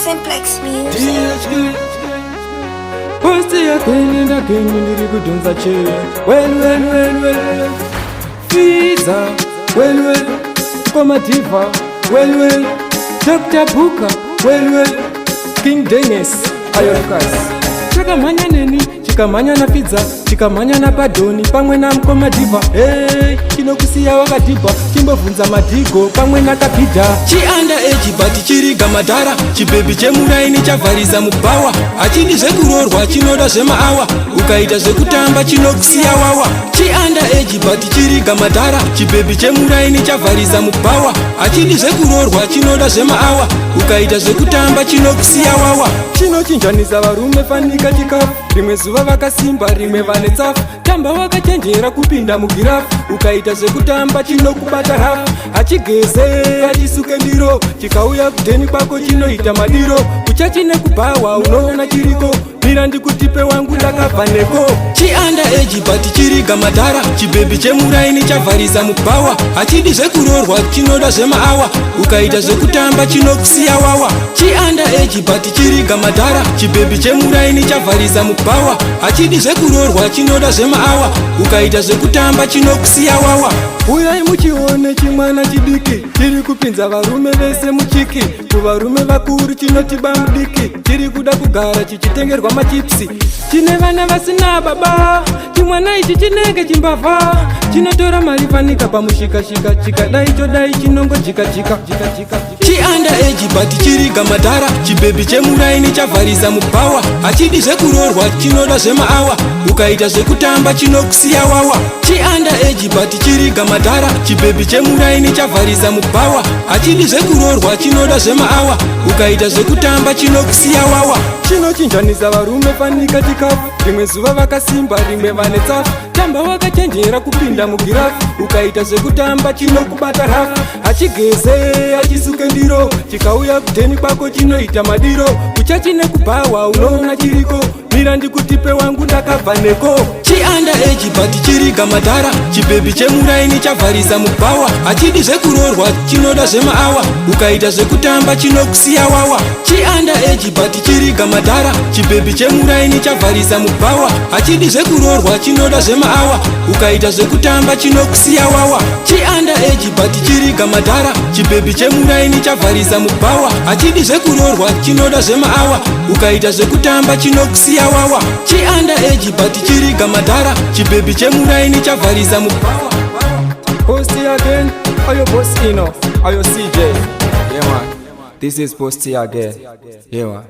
Simplex Music. Posti again and again ndiri kudonza che. Well. Fiza. Well. Koma Diva. Well. Dr. Buka. Well. King Dennis. Ayokas. Chikamanya neni, chikamanya na Fiza, chikamanya na Padoni, pamwe na Mkoma Diva. Hey, chinokusiya wakadibha, chimbovunza madhigo, pamwe na Kapidha. Chianda age but chiriga madhara, chibebi chemuraini chavhariza mubhawa. Hachidi zvekurorwa chinoda zvemaawa, ukaita zvekutamba chinokusiya wawa. Chianda age but chiriga madhara, chibebi chemuraini chavhariza mubhawa. Hachidi zvekurorwa chinoda zvemaawa, ukaita zvekutamba chinokusiya wawa. Chinochinjanisa varume fanika chikafu, rimwe zuva vakasimba rimwe vane tsafu. Tamba wakachenjera kupinda mugirafu, ukaita zvekutamba chinokubata hafu. Hachigeze hachisuke ndiro, chikauya kudheni kwako chinoita madiro. Kuchachine kubhawa unoona chiriko, mira ndikutipe wangu ndakabva neko. Chianda age but chiriga madhara, chibebi chemuraini chavhariza mubhawa. Hachidi zvekurorwa chinoda zvemaawa, ukaita zvekutamba chinokusiya wawa. Chianda age but chiriga madhara, chibebi chemuraini chavhariza mubhawa. Hachidi zvekurorwa chinoda zvemaawa, ukaita zvekutamba chinokusiya wawa. Uyai muchione chimwana chidiki, chiri kupinza varume vese muchiki. Kuvarume vakuru chinotiba mudiki, chiri kuda kugara chichitengerwa machipsi. Chine vana vasina baba, chimwana ichi chinenge chimbavha. Chinotora mari fanika pamushikashika, chikadai chodai chinongo jika. Chianda age but chiriga madhara, chibebi chemuraini chavhariza mubhawa. Hachidi zvekurorwa chinoda zvemaawa, ukaita zvekutamba chinokusiya wawa. Chianda age but chiriga madhara, chibebi chemuraini chavhariza mubhawa. Hachidi zvekurorwa chinoda zvemaawa, ukaita zvekutamba chinokusiya wawa. Chinochinjanisa varume fanika chikafu, rimwe zuva vakasimba rimwe vane tsafu. Tamba wakachenjera kupinda mugirafu, ukaita zvekutamba chinokubata hafu. Hachigeze hachisuke ndiro, chikauya kudheni kwako chinoita madiro. Kuchachine kubhawa unoona chiriko, mira ndikutipe wangu ndakabva neko. Chianda age but chiriga madhara, chibebi chemuraini chavhariza mubhawa. Hachidi zvekurorwa chinoda zvemaawa, ukaita zvekutamba chinokusiya wawa. Chianda age but chiriga madhara, chibebi chemuraini chavhariza mubhawa. Hachidi zvekurorwa chinoda zvemaawa, ukaita zvekutamba chinokusiya wawa. Chianda age but chiriga madhara, chibebi chemuraini chavhariza mubhawa. Hachidi zvekurorwa chinoda zvemaawa, ukaita zvekutamba chinokusiya wawa. Chianda age but chiriga madhara, chibebi chemuraini chavhariza mubhawa. Posti again, ayo boss ino, ayo CJ. Yeah man, this is Posti again. Yeah man.